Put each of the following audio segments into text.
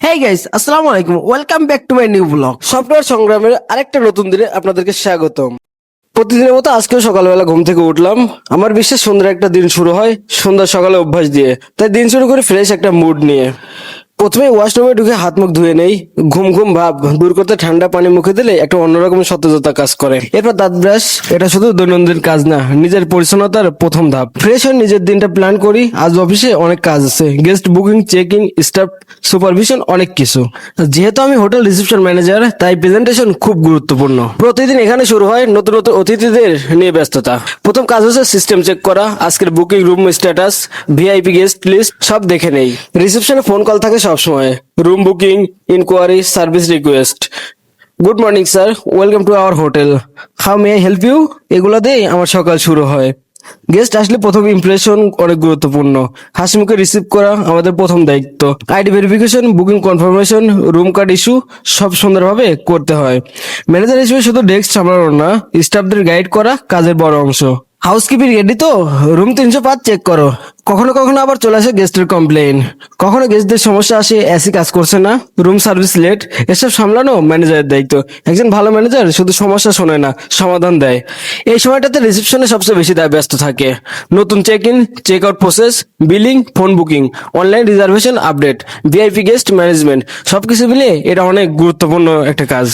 Hey guys, আসসালামু আলাইকুম। Welcome back to my new blog. Software সংগ্রামের আরেকটা নতুন দিনে আপনাদেরকে স্বাগতম। প্রতিদিনের মতো আজকেও সকালবেলা ঘুম থেকে উঠলাম। আমার বিশ্বাস সুন্দর একটা দিন শুরু হয় সন্ধ্যা সকালে অভ্যাস দিয়ে। তাই দিন শুরু করি ফ্রেশ একটা মুড নিয়ে। প্রথমে ওয়াশরুমে ঢুকে হাত মুখ ধুয়ে নেই। ঘুম ঘুম ভাব দূর করতে ঠান্ডা পানি মুখে দিলে একটা অন্যরকম সতেজতা কাজ করে। এরপর দাঁত ব্রাশ। এটা শুধু দৈনন্দিন কাজ না, নিজের পরিচ্ছন্নতার প্রথম ধাপ। ফ্রেশ হয়ে নিজের দিনটা প্ল্যান করি। আজ অফিসে অনেক কাজ আছে, guest booking, check in, staff supervision, অনেক কিছু। যেহেতু আমি হোটেল রিসেপশন ম্যানেজার, তাই প্রেজেন্টেশন খুব গুরুত্বপূর্ণ। প্রতিদিন এখানে শুরু হয় নতুন নতুন অতিথিদের নিয়ে ব্যস্ততা। প্রথম কাজ হচ্ছে সিস্টেম চেক করা। আজকের booking room status, VIP guest list সব দেখে নেই। রিসেপশনে ফোন কল থাকে সবসময়। Room booking, enquiry, service request. Good morning sir, welcome to our hotel, how may I help you, এগুলো দিয়েই আমার সকাল শুরু হয়। গেস্ট আসলে প্রথম ইমপ্রেশন অনেক গুরুত্বপূর্ণ। হাসি মুখে রিসিভ করা আমাদের প্রথম দায়িত্ব। ID verification, booking confirmation, room card issue সব সুন্দরভাবে করতে হয়। ম্যানেজার হিসেবে শুধু ডেস্ক সামলানো না, স্টাফদের গাইড করা কাজের বড় অংশ। হাউসকিপিং রেডি তো? রুম 305 চেক করো। কখনো কখনো আবার চলে আসে গেস্টের কমপ্লেইন। কখনো গেস্টদের সমস্যা আসে, এসি কাজ করছে না, রুম সার্ভিস লেট। এসব সামলানো ম্যানেজারের দায়িত্ব। একজন ভালো ম্যানেজার শুধু সমস্যা শোনে না, সমাধান দেয়। এই সময়টাতে রিসেপশনে সবচেয়ে বেশি ব্যস্ত থাকে। নতুন check in, check out process, billing, phone booking, online reservation update, VIP guest management, সবকিছু মিলিয়ে এটা অনেক গুরুত্বপূর্ণ একটা কাজ।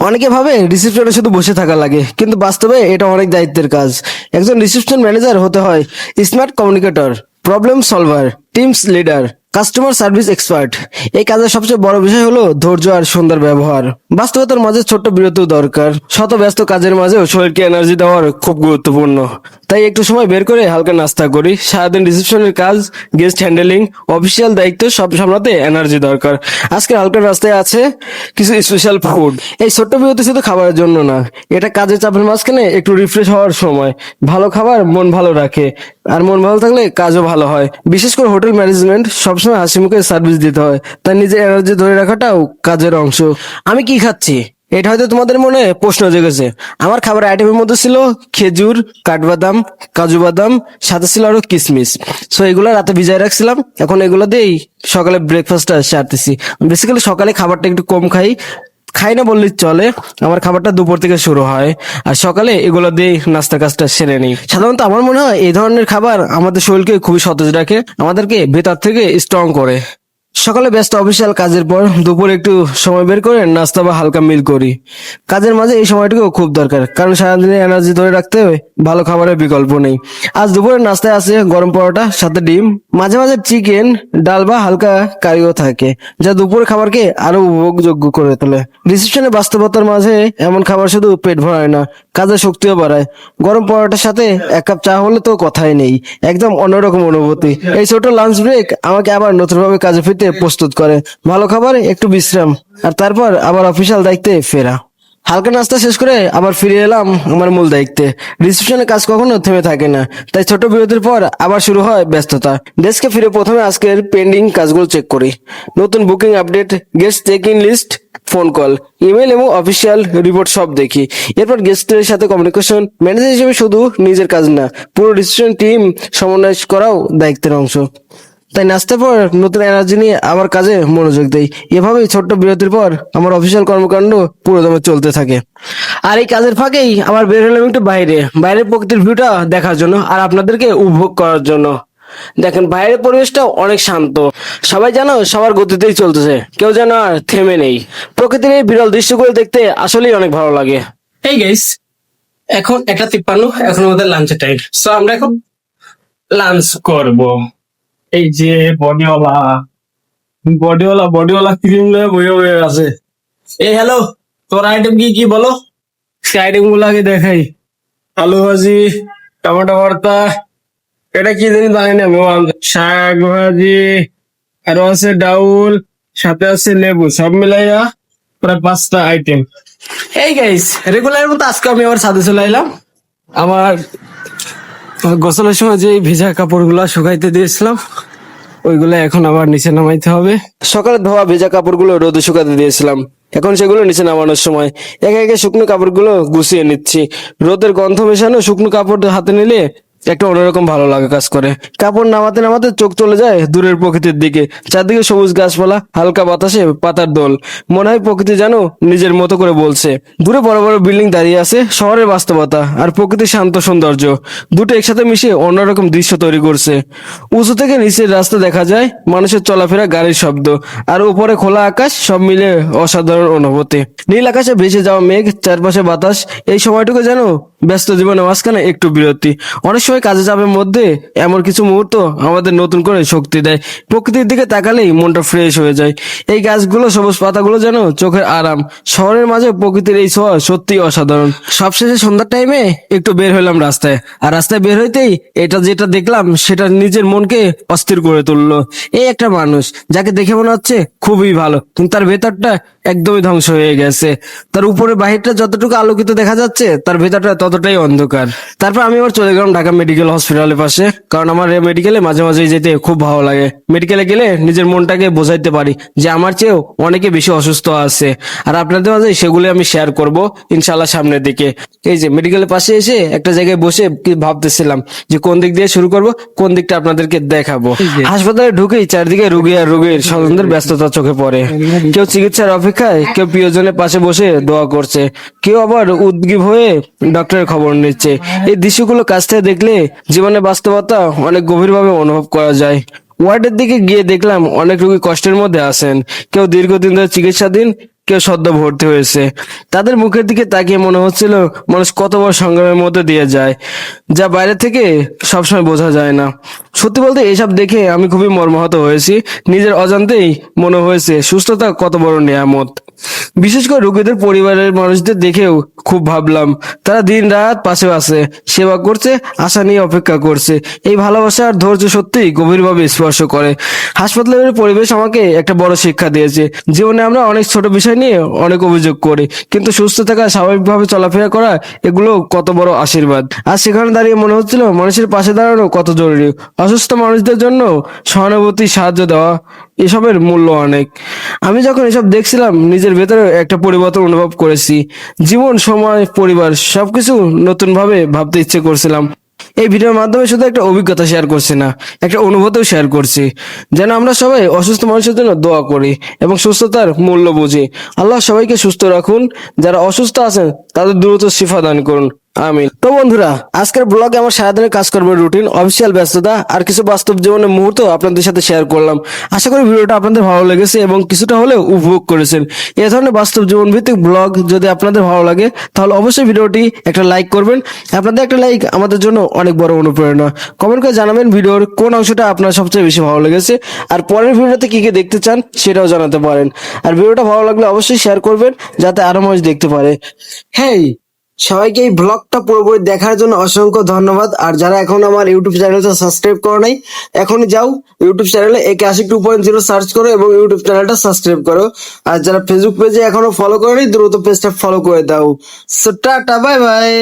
অনেকে ভাবে রিসেপশনে শুধু বসে থাকা লাগে, কিন্তু বাস্তবে এটা অনেক দায়িত্বের কাজ। একজন রিসেপশন ম্যানেজার হতে হয় smart communicator, problem solver, teams leader, customer service expert. এই কাজের সবচেয়ে বড় বিষয় হলো ধৈর্য আর সুন্দর ব্যবহার। বাস্তবতার মাঝে ছোট্ট বিরতিও দরকার। শত ব্যস্ত কাজের মাঝেও শরীরকে এনার্জি দেওয়ার খুব গুরুত্বপূর্ণ। তাই একটু সময় বের করে হালকা নাস্তা করি। সারাদিন রিসেপশনের কাজ, গেস্ট হ্যান্ডেলিং, অফিসিয়াল দায়িত্ব সব সামলাতে এনার্জি দরকার। আজকে হালকা রাস্তায় আছে কিছু স্পেশাল ফুড। এই ছোট্ট বিরতি শুধু খাবারের জন্য না, এটা কাজের চাপের মাঝখানে একটু রিফ্রেশ হওয়ার সময়। ভালো খাবার মন ভালো রাখে, আর মন ভালো থাকলে কাজও ভালো হয়। বিশেষ করে হোটেল ম্যানেজমেন্ট সবসময় হাসি মুখে সার্ভিস দিতে হয়, তাই নিজের এনার্জি ধরে রাখাটাও কাজের অংশ। আমি কি খাচ্ছি, এটা হয়তো তোমাদের মনে প্রশ্ন জেগেছে। আমার খাবার আইটেমের মধ্যে ছিল খেজুর, কাঠবাদাম, কাজু বাদাম, সাথে ছিল আরো কিশমিশ। সো এগুলো রাতে ভিজায় রাখছিলাম, এখন এগুলো দিয়েই সকালে ব্রেকফাস্টটা সারতেছি। বেসিক্যালি সকালে খাবারটা একটু কম খাই, খাই না বললেই চলে। আমার খাবারটা দুপুর থেকে শুরু হয়, আর সকালে এগুলো দিয়ে নাস্তা কাজটা সেরে নিই। সাধারণত আমার মনে হয় এই ধরনের খাবার আমাদের শরীরকে খুবই সতেজ রাখে, আমাদেরকে ভেতর থেকে স্ট্রং করে। সকালে ব্যস্ত অফিসিয়াল কাজের পর দুপুরে একটু সময় বের করে নাস্তা বা হালকা মিল করি। কাজের মাঝে এই সময়টুকু খুব দরকার, কারণ সারাদিনের এনার্জি ধরে রাখতে হবে। ভালো খাবারের বিকল্প নেই। আজ দুপুরের নাস্তায় আছে গরম পরোটা, সাথে ডিম, মাঝে মাঝে চিকেন, ডাল বা হালকা কারিও থাকে, যা দুপুরের খাবারকে আরো উপভোগযোগ্য করে তোলে। রিসেপশনে বাস্তবতার মাঝে এমন খাবার শুধু পেট ভরায় না, কাজের শক্তিও বাড়ায়। গরম পরোটার সাথে এক কাপ চা হলে তো কথাই নেই, একদম অন্যরকম অনুভূতি। এই ছোট লাঞ্চ ব্রেক আমাকে আবার নতুনভাবে কাজে ফিরতে প্রস্তুত করে। ভালো খাবার, একটু বিশ্রাম, আর তারপর আবার অফিসিয়াল দায়িত্বে ফেরা। হালকা নাস্তা শেষ করে আবার ফিরে এলাম আমার মূল দায়িত্বে। রিসেপশনে কাজ কখনো থেমে থাকে না, তাই ছোট বিরতির পর আবার শুরু হয় ব্যস্ততা। ডেস্কে ফিরে প্রথমে আজকের পেন্ডিং কাজগুলো চেক করি। নতুন booking update, guest check in list, phone call, email এবং অফিসিয়াল রিপোর্ট সব দেখি। এরপর গেস্টের সাথে কমিউনিকেশন। ম্যানেজার হিসেবে শুধু নিজের কাজ না, পুরো রিসেপশন টিম সমন্বয় করাও দায়িত্বের অংশ। তাই নাস্তার পর নতুন এনার্জি নিয়ে আবার কাজে মনোযোগ দেই। এভাবেই ছোট্ট বিরতির পর আমার অফিসিয়াল কর্মকাণ্ড পুরোদমে চলতে থাকে। আর এই কাজের ফাঁকেই আমার বের হলাম একটু বাইরের প্রকৃতির ভিউটা দেখার জন্য আর আপনাদেরকে উপভোগ করার জন্য। দেখেন বাইরের পরিবেশটা অনেক শান্ত। সবাই যেন সবার গতিতেই চলতেছে, কেউ যেন আর থেমে নেই। প্রকৃতির এই বিরল দৃশ্যগুলো দেখতে আসলেই অনেক ভালো লাগে। এই গাইস, এখন 1:53, এখন আমাদের লাঞ্চের টাইম। সো আমরা এখন লাঞ্চ করব। এই যে বডিওয়ালা বডিওয়ালা ক্রিম লয়ে বয়ে বয়ে আছে। এই হ্যালো, তোর আইটেম কি কি বলো? সে আইটেম গুলো আগে দেখাই। আলু ভাজি, টমেটো ভর্তা, এটা কি জানি জানি না, শাক ভাজি, আরো আছে ডাউল, সাথে আছে লেবু, সব মিলাইয়া প্রায় 5টা আইটেম। এই গাইস, রেগুলার মতো আজকে আমি আবার ছাদে চলে এলাম। আমার গোসলের সময় যে ভিজা কাপড়গুলো শুকাইতে দিয়েছিলাম, ওইগুলো এখন আবার নিচে নামাইতে হবে। সকালে ধোয়া ভেজা কাপড়গুলো রোদে শুকাতে দিয়েছিলাম, এখন সেগুলো নিচে নামানোর সময়। একে একে শুকনো কাপড়গুলো গুছিয়ে নিচ্ছি। রোদের গন্ধ মেশানো শুকনো কাপড় হাতে নিলে একটা অন্যরকম ভালো লাগা কাজ করে। কাপড় নামাতে নামাতে চোখ চলে যায় দূরের প্রকৃতির দিকে। চারদিকে সবুজ গাছপালা, হালকা বাতাসে পাতার দোল। মনে হয় প্রকৃতি যেন নিজের মতো করে বলছে। দূরে বড় বড় বিল্ডিং দাঁড়িয়ে আছে, শহরের বাস্তবতা আর প্রকৃতির শান্ত সৌন্দর্য দুটো একসাথে মিশে অন্যরকম দৃশ্য তৈরি করছে। উঁচু থেকে নিচের রাস্তা দেখা যায়, মানুষের চলাফেরা, গাড়ির শব্দ আর উপরে খোলা আকাশ, সব মিলে অসাধারণ অনুভূতি। নীল আকাশে ভেসে যাওয়া মেঘ, চারপাশে বাতাস, এই সময়টুকু যেন ব্যস্ত জীবনের মাঝখানে একটু বিরতি। অনেক সময় কাজে চাপের মধ্যে এমন কিছু মুহূর্ত আমাদের নতুন করে শক্তি দেয়। প্রকৃতির দিকে তাকালেই মনটা ফ্রেশ হয়ে যায়। এই গাছগুলো, সবুজ পাতাগুলো যেন চোখের আরাম। শহরের মাঝে প্রকৃতির এই ছোঁয়া সত্যি অসাধারণ। সবশেষে সন্ধ্যার টাইমে একটু বের হইলাম রাস্তায়, আর রাস্তায় বের হইতেই এটা যেটা দেখলাম সেটা নিজের মনকে অস্থির করে তুললো। এই একটা মানুষ যাকে দেখে মনে হচ্ছে খুবই ভালো, কিন্তু তার ভেতরটা একদমই ধ্বংস হয়ে গেছে। তার উপরে বাহিরটা যতটুকু আলোকিত দেখা যাচ্ছে, তার ভেতরটা ততটাই অন্ধকার। তারপর আমি আবার চলে গেলাম ঢাকা মেডিকেল হসপিটালের পাশে, কারণ আমার মেডিকেলে মাঝে মাঝে যেতে খুব ভালো লাগে। মেডিকেলে গেলে নিজের মনটাকে বোঝাইতে পারি যে আমার চেয়েও অনেকে বেশি অসুস্থ আছে, আর আপনাদের মাঝে সেগুলি আমি শেয়ার করব ইনশাল্লাহ সামনের দিকে। এই যে মেডিকেলের পাশে এসে একটা জায়গায় বসে কি ভাবতেছিলাম যে কোন দিক দিয়ে শুরু করব, কোন দিকটা আপনাদেরকে দেখাবো। হাসপাতালে ঢুকেই চারদিকে রুগী আর রোগীর স্বজনদের ব্যস্ততা চোখে পড়ে। কেউ চিকিৎসার অপেক্ষায়, কেউ প্রিয়জনের পাশে বসে দোয়া করছে, কেউ আবার উদ্গ্রীব হয়ে ডক্টরের খবর নিচ্ছে। এই দৃশ্যগুলো কাছ থেকে দেখলে জীবনের বাস্তবতা অনেক গভীরভাবে অনুভব করা যায়। ওয়ার্ডের দিকে গিয়ে দেখলাম অনেক রোগী কষ্টের মধ্যে আছেন। কেউ দীর্ঘদিন ধরে চিকিৎসাধীন, কেউ সদ্য ভর্তি হয়েছে। তাদের মুখের দিকে তাকিয়ে মনে হচ্ছিল মানুষ কত বড় সংগ্রামের মধ্যে দিয়ে যায়, যা বাইরে থেকে সবসময় বোঝা যায় না। সত্যি বলতে এসব দেখে আমি খুবই মর্মাহত হয়েছি। নিজের অজান্তেই মনে হয়েছে সুস্থতা কত বড় নিয়ামত। বিশেষ করে রোগীদের পরিবারের মানুষদের দেখেও খুব ভাবলাম, তারা দিন রাত পাশে আছে, সেবা করছে, আশা নিয়ে অপেক্ষা করছে। এই ভালোবাসা আর ধৈর্য সত্যিই গভীরভাবে স্পর্শ করে। হাসপাতালের পরিবেশ আমাকে একটা বড় শিক্ষা দিয়েছে। জীবনে আমরা অনেক ছোট বিষয় নিয়ে অনেক অভিযোগ করি, কিন্তু সুস্থ থাকা, স্বাভাবিকভাবে চলাফেরা করা, এগুলো কত বড় আশীর্বাদ। আর সেখানে দাঁড়িয়ে মনে হচ্ছিল মানুষের পাশে দাঁড়ানো কত জরুরি। অসুস্থ মানুষদের জন্য সহানুভূতি, সাহায্য দেওয়া, এসবের মূল্য অনেক। আমি যখন এসব দেখছিলাম নিজের ভেতরে একটা পরিবর্তন অনুভব করেছি। জীবন, সময়, পরিবার সবকিছু নতুন ভাবে ভাবতে ইচ্ছে করছিলাম। এই ভিডিওর মাধ্যমে শুধু একটা অভিজ্ঞতা শেয়ার করছি না, একটা অনুভূতিও শেয়ার করছি, যেন আমরা সবাই অসুস্থ মানুষের জন্য দোয়া করি এবং সুস্থতার মূল্য বুঝি। আল্লাহ সবাইকে সুস্থ রাখুন, যারা অসুস্থ আছেন তাদের দ্রুত শিফা দান করুন, আমিন। তো বন্ধুরা, আজকের ব্লগে আমার সারাদিনের কাজকর্মের রুটিন, অফিসিয়াল ব্যস্ততা আর কিছু বাস্তব জীবনের মুহূর্ত আপনাদের সাথে শেয়ার করলাম। আশা করি ভিডিওটা আপনাদের ভালো লেগেছে এবং কিছুটা হলেও উপভোগ করেছেন। এ ধরনের বাস্তব জীবন ভিত্তিক ব্লগ যদি আপনাদের ভালো লাগে, তাহলে অবশ্যই ভিডিওটি একটা লাইক করবেন। আপনাদের একটা লাইক আমাদের জন্য অনেক বড় অনুপ্রেরণা। কমেন্ট করে জানাবেন ভিডিওর কোন অংশটা আপনার সবচেয়ে বেশি ভালো লেগেছে, আর পরের ভিডিওতে কি কি দেখতে চান সেটাও জানাতে পারেন। আর ভিডিওটা ভালো লাগলে অবশ্যই শেয়ার করবেন, যাতে আরো মানুষ দেখতে পারে। হ্যাঁ, সবাইকে এই ব্লগটা পুরোপুরি দেখার জন্য অসংখ্য ধন্যবাদ। আর যারা এখন আমার ইউটিউব চ্যানেলটা সাবস্ক্রাইব করো নাই, এখনই যাও ইউটিউব চ্যানেলে একে আশিক 2.0 সার্চ করো এবং ইউটিউব চ্যানেলটা সাবস্ক্রাইব করো। আর যারা ফেসবুক পেজে এখনো ফলো করো নি, দ্রুত পেজটা ফলো করে দাও। So tata, bye bye.